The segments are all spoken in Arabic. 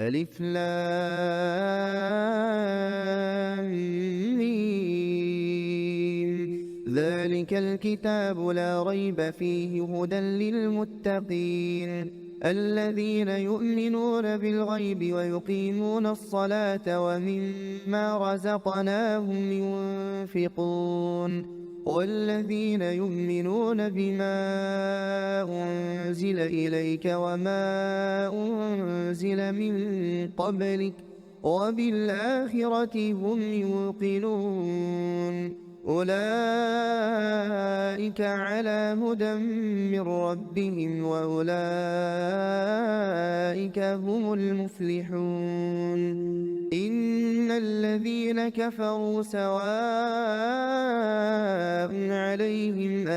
ألف لام ميم. ذلك الكتاب لا ريب فيه هدى للمتقين الذين يؤمنون بالغيب ويقيمون الصلاة ومما رزقناهم ينفقون والذين يؤمنون بما أنزل إليك وما أنزل من قبلك وبالآخرة هم يوقنون أولئك على هدى من ربهم وأولئك هم المفلحون إن الذين كفروا سواء عليهم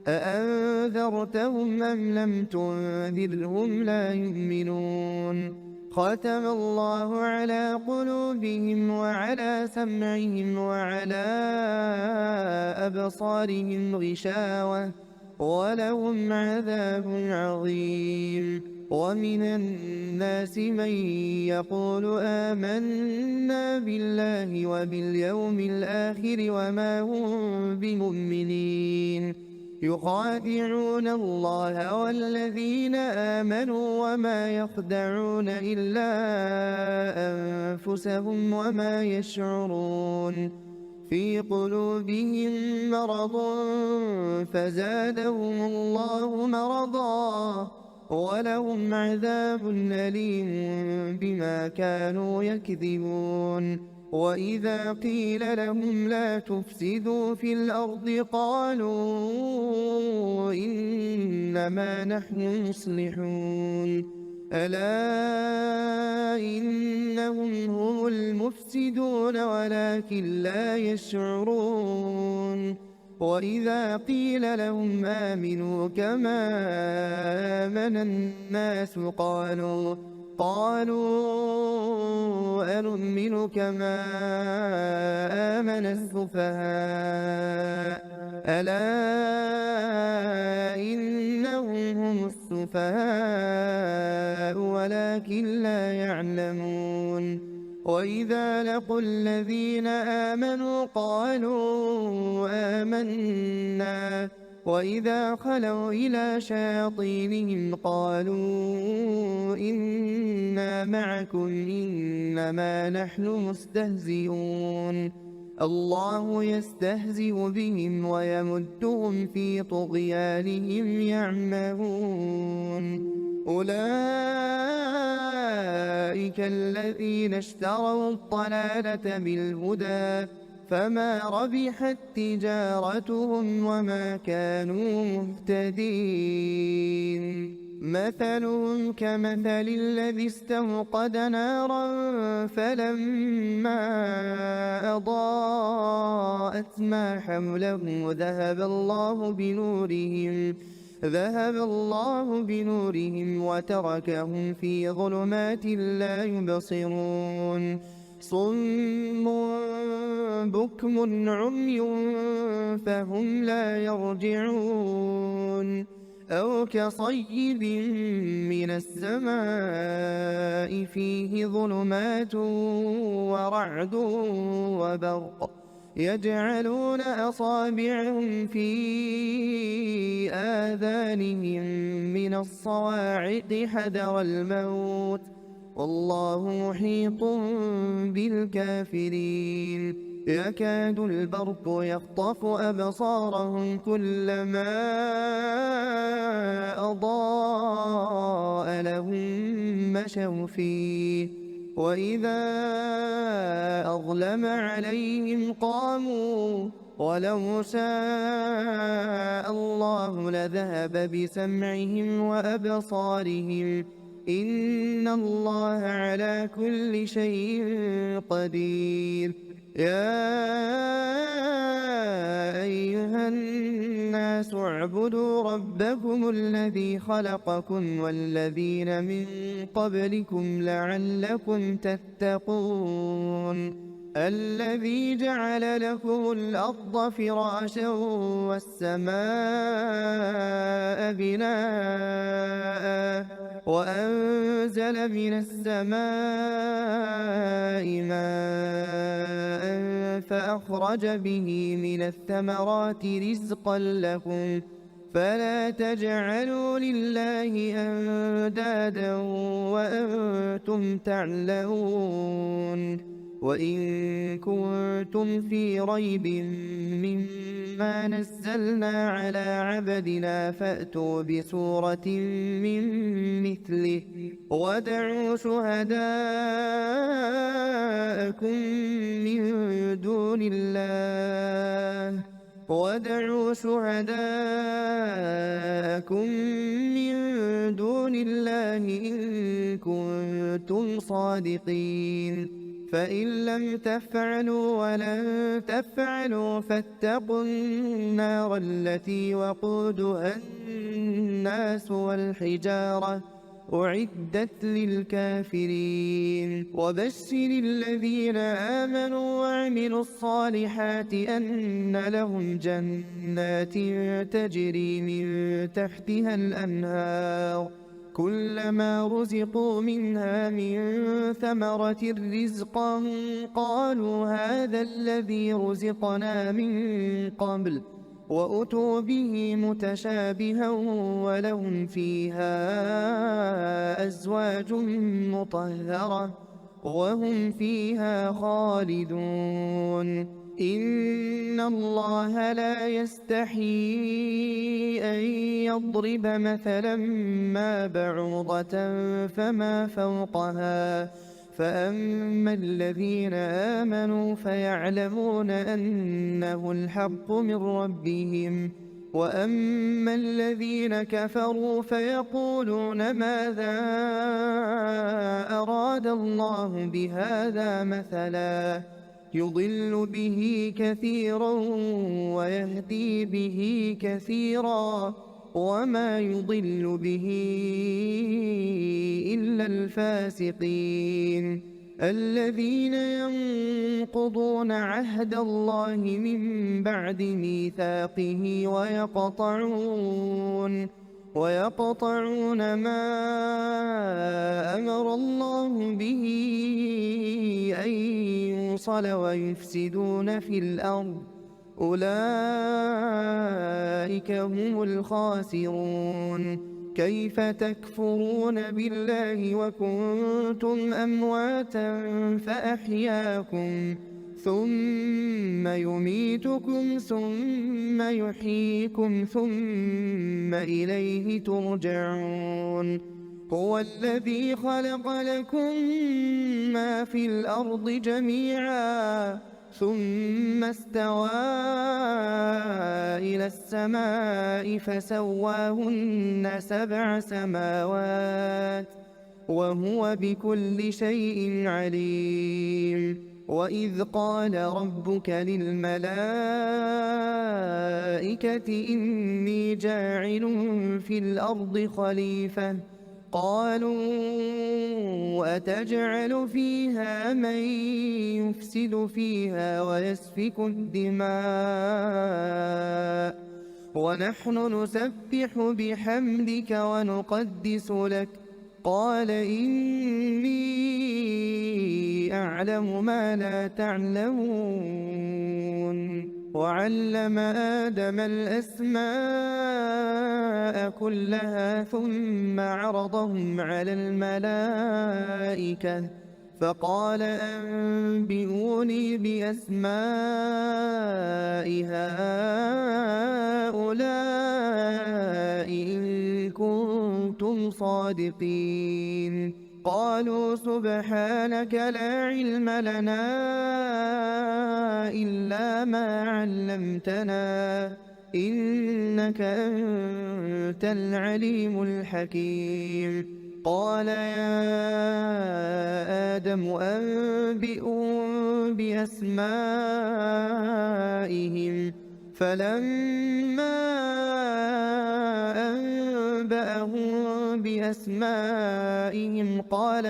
أأنذرتهم أم لم تنذرهم لا يؤمنون ختم الله على قلوبهم وعلى سمعهم وعلى أبصارهم غشاوة ولهم عذاب عظيم ومن الناس من يقول آمنا بالله وباليوم الآخر وما هم بمؤمنين يخادعون الله والذين آمنوا وما يخدعون إلا أنفسهم وما يشعرون في قلوبهم مرض فزادهم الله مرضا ولهم عذاب أليم بما كانوا يكذبون وإذا قيل لهم لا تفسدوا في الأرض قالوا إنما نحن مصلحون ألا إنهم هم المفسدون ولكن لا يشعرون وإذا قيل لهم آمنوا كما آمن الناس قالوا أنؤمن كما آمن السفهاء ألا إنهم هم السفهاء ولكن لا يعلمون وإذا لقوا الذين آمنوا قالوا آمنا وإذا خلوا إلى شياطينهم قالوا إنا معكم إنما نحن مستهزئون الله يستهزئ بهم ويمدهم في طغيانهم يعمهون أولئك الذين اشتروا الضلالة بالهدى فما ربحت تجارتهم وما كانوا مهتدين مثلهم كمثل الذي استوقد نارا فلما أضاءت ما حوله ذهب الله بنورهم وتركهم في ظلمات لا يبصرون صم بكم عمي فهم لا يرجعون أو كصيب من السماء فيه ظلمات ورعد وبرق يجعلون أصابعهم في آذانهم من الصواعق حذر الموت والله محيط بالكافرين يكاد البرق يخطف أبصارهم كلما أضاء لهم مشوا فيه وإذا أظلم عليهم قاموا ولو شاء الله لذهب بسمعهم وأبصارهم إن الله على كل شيء قدير يا أيها الناس اعبدوا ربكم الذي خلقكم والذين من قبلكم لعلكم تتقون الذي جعل لكم الأرض فراشا والسماء بناء وأنزل من السماء ماء فأخرج به من الثمرات رزقا لكم فلا تجعلوا لله أندادا وأنتم تعلمون وإن كنتم في ريب مما نزلنا على عبدنا فأتوا بسورة من مثله وادعوا شهداءكم من دون الله إن كنتم صادقين فإن لم تفعلوا ولن تفعلوا فاتقوا النار التي وقودها الناس والحجارة أعدت للكافرين وبشر الذين آمنوا وعملوا الصالحات أن لهم جنات تجري من تحتها الأنهار كلما رزقوا منها من ثمرة رزقا قالوا هذا الذي رزقنا من قبل وأتوا به متشابها ولهم فيها أزواج مطهرة وهم فيها خالدون إن الله لا يستحيي أن يضرب مثلا ما بعوضة فما فوقها فأما الذين آمنوا فيعلمون أنه الحق من ربهم وأما الذين كفروا فيقولون ماذا أراد الله بهذا مثلا يضل به كثيرا ويهدي به كثيرا وما يضل به إلا الفاسقين الذين ينقضون عهد الله من بعد ميثاقه ويقطعون ما أمر الله به أن يوصل ويفسدون في الأرض أولئك هم الخاسرون كيف تكفرون بالله وكنتم أمواتا فأحياكم ثم يميتكم ثم يحييكم ثم إليه ترجعون هو الذي خلق لكم ما في الأرض جميعا ثم استوى إلى السماء فسواهن 7 سماوات وهو بكل شيء عليم وإذ قال ربك للملائكة إني جاعل في الأرض خليفة قالوا أتجعل فيها من يفسد فيها ويسفك الدماء ونحن نسبح بحمدك ونقدس لك قال إني أعلم ما لا تعلمون وعلم آدم الأسماء كلها ثم عرضهم على الملائكة فقال أنبئوني بأسماء هؤلاء إن كنتم صادقين قالوا سبحانك لا علم لنا إلا ما علمتنا إنك أنت العليم الحكيم قال يا آدم أنبئهم بأسمائهم فلما أنبأهم بأسمائهم قال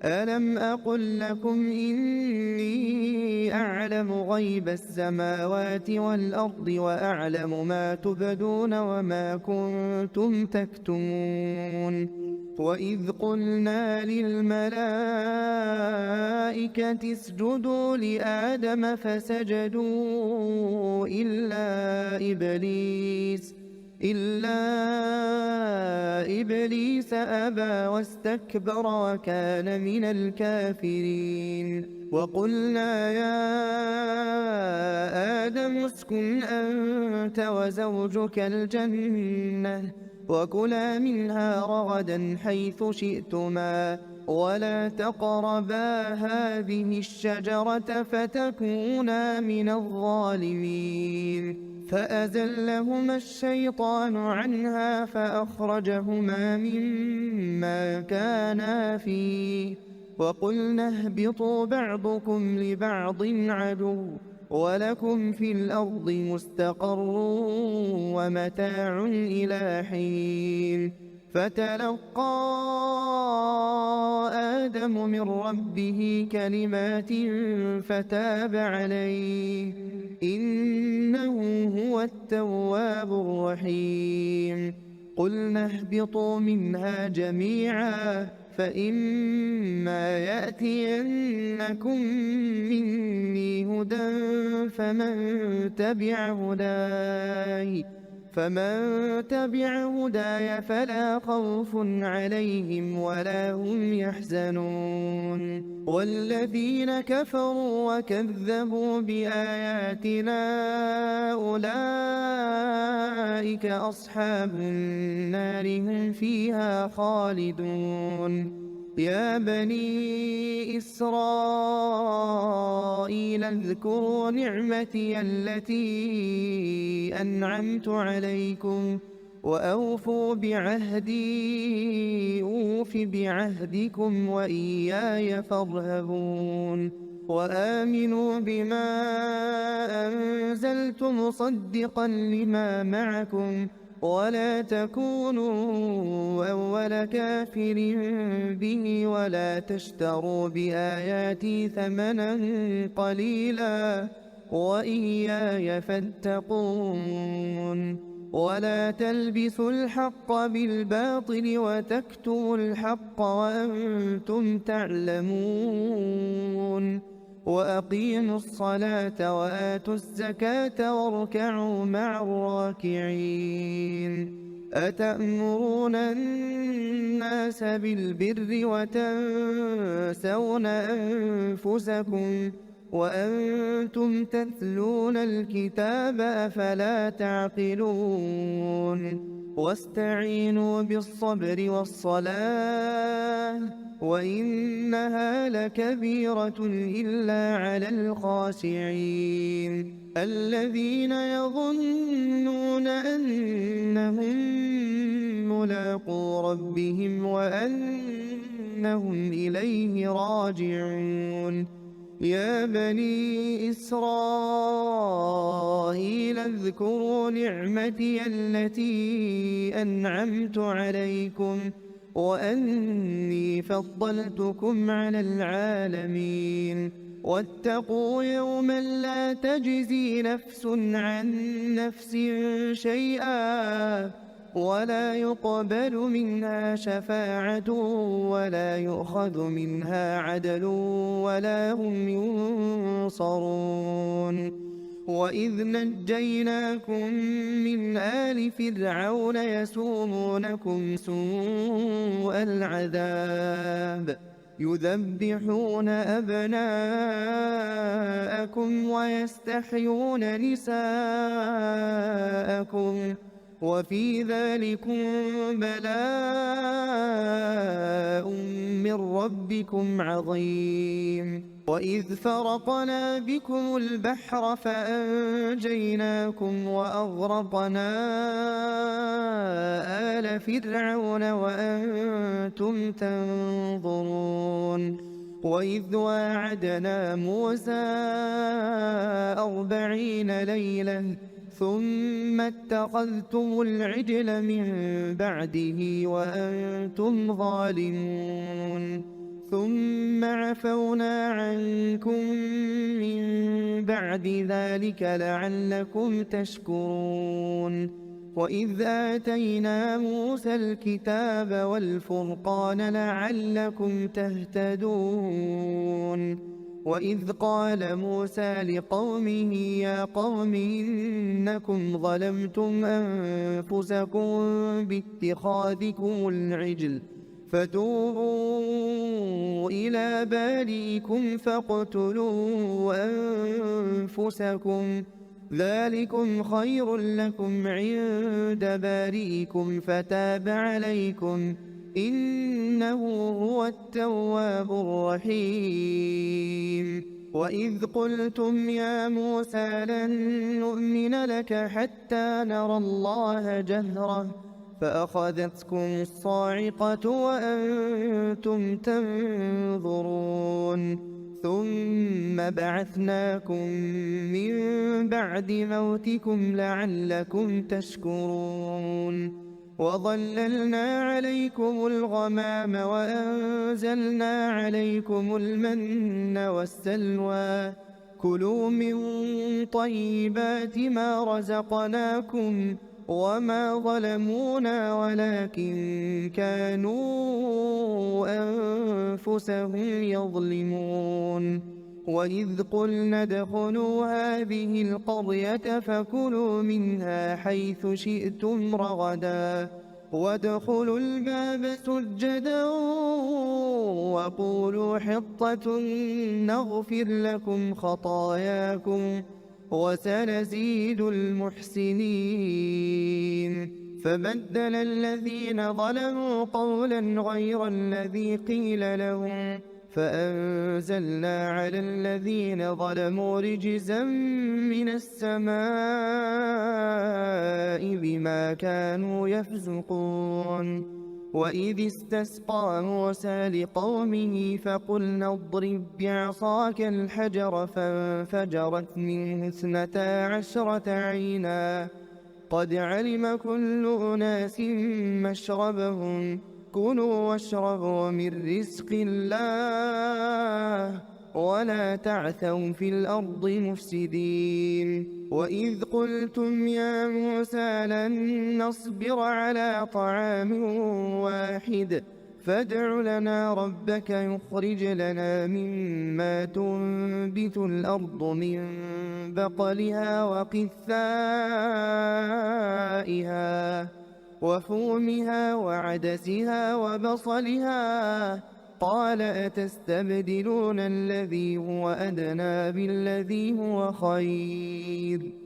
ألم أقل لكم إني أعلم غيب السماوات والأرض وأعلم ما تبدون وما كنتم تكتمون وإذ قلنا للملائكة اسجدوا لآدم فسجدوا إلا إبليس أبى واستكبر وكان من الكافرين وقلنا يا آدم اسكن أنت وزوجك الجنة وكلا منها رغدا حيث شئتما ولا تقربا هذه الشجرة فتكونا من الظالمين فأزلهما الشيطان عنها فأخرجهما مما كانا فيه وقلنا اهبطوا بعضكم لبعض عدو ولكم في الأرض مستقر ومتاع إلى حين فتلقى آدم من ربه كلمات فتاب عليه إنه هو التواب الرحيم قلنا اهبطوا منها جميعا فإما يأتينكم مني هدى فمن تبع هداي فلا خوف عليهم ولا هم يحزنون والذين كفروا وكذبوا بآياتنا أولئك أصحاب النار هم فيها خالدون يا بني إسرائيل اذكروا نعمتي التي أنعمت عليكم وأوفوا بعهدي أوف بعهدكم وإياي فارهبون وآمنوا بما أنزلت مصدقا لما معكم ولا تكونوا أول كافر به ولا تشتروا بآياتي ثمنا قليلا وإياي فاتقون ولا تلبسوا الحق بالباطل وتكتموا الحق وأنتم تعلمون وأقيموا الصلاة وآتوا الزكاة واركعوا مع الراكعين أتأمرون الناس بالبر وتنسون أنفسكم وأنتم تتلون الكتاب أفلا تعقلون واستعينوا بالصبر والصلاة وإنها لكبيرة إلا على الخاشعين الذين يظنون أنهم ملاقو ربهم وأنهم إليه راجعون يا بني إسرائيل اذكروا نعمتي التي أنعمت عليكم وأني فضلتكم على العالمين واتقوا يوما لا تجزي نفس عن نفس شيئا ولا يقبل منها شفاعة ولا يؤخذ منها عدل ولا هم ينصرون وإذ نجيناكم من آل فرعون يسومونكم سوء العذاب يذبحون أبناءكم ويستحيون نساءكم وفي ذلكم بلاء من ربكم عظيم وإذ فرقنا بكم البحر فأنجيناكم وأغرقنا آل فرعون وأنتم تنظرون وإذ واعدنا موسى 40 ليلة ثم اتخذتم العجل من بعده وأنتم ظالمون ثم عفونا عنكم من بعد ذلك لعلكم تشكرون وإذ آتينا موسى الكتاب والفرقان لعلكم تهتدون وإذ قال موسى لقومه يا قوم إنكم ظلمتم أنفسكم باتخاذكم العجل فتوبوا إلى بارئكم فاقتلوا أنفسكم ذلكم خير لكم عند بارئكم فتاب عليكم إنه هو التواب الرحيم وإذ قلتم يا موسى لن نؤمن لك حتى نرى الله جهرة فأخذتكم الصاعقة وأنتم تنظرون ثم بعثناكم من بعد موتكم لعلكم تشكرون وظللنا عليكم الغمام وأنزلنا عليكم المن والسلوى كلوا من طيبات ما رزقناكم وما ظلمونا ولكن كانوا أنفسهم يظلمون وإذ قلنا ادخلوا هذه القرية فكلوا منها حيث شئتم رغدا وادخلوا الباب سجدا وقولوا حطة نغفر لكم خطاياكم وسنزيد المحسنين فبدل الذين ظلموا قولا غير الذي قيل لهم فأنزلنا على الذين ظلموا رجزا من السماء بما كانوا يفسقون وإذ استسقى موسى لقومه فقلنا اضرب بعصاك الحجر فانفجرت منه 12 عينا قد علم كل أناس مشربهم كلوا واشربوا من رزق الله ولا تعثوا في الأرض مفسدين وإذ قلتم يا موسى لن نصبر على طعام واحد فادع لنا ربك يخرج لنا مما تنبت الأرض من بقلها وقثائها وفومها وعدسها وبصلها قال أتستبدلون الذي هو أدنى بالذي هو خير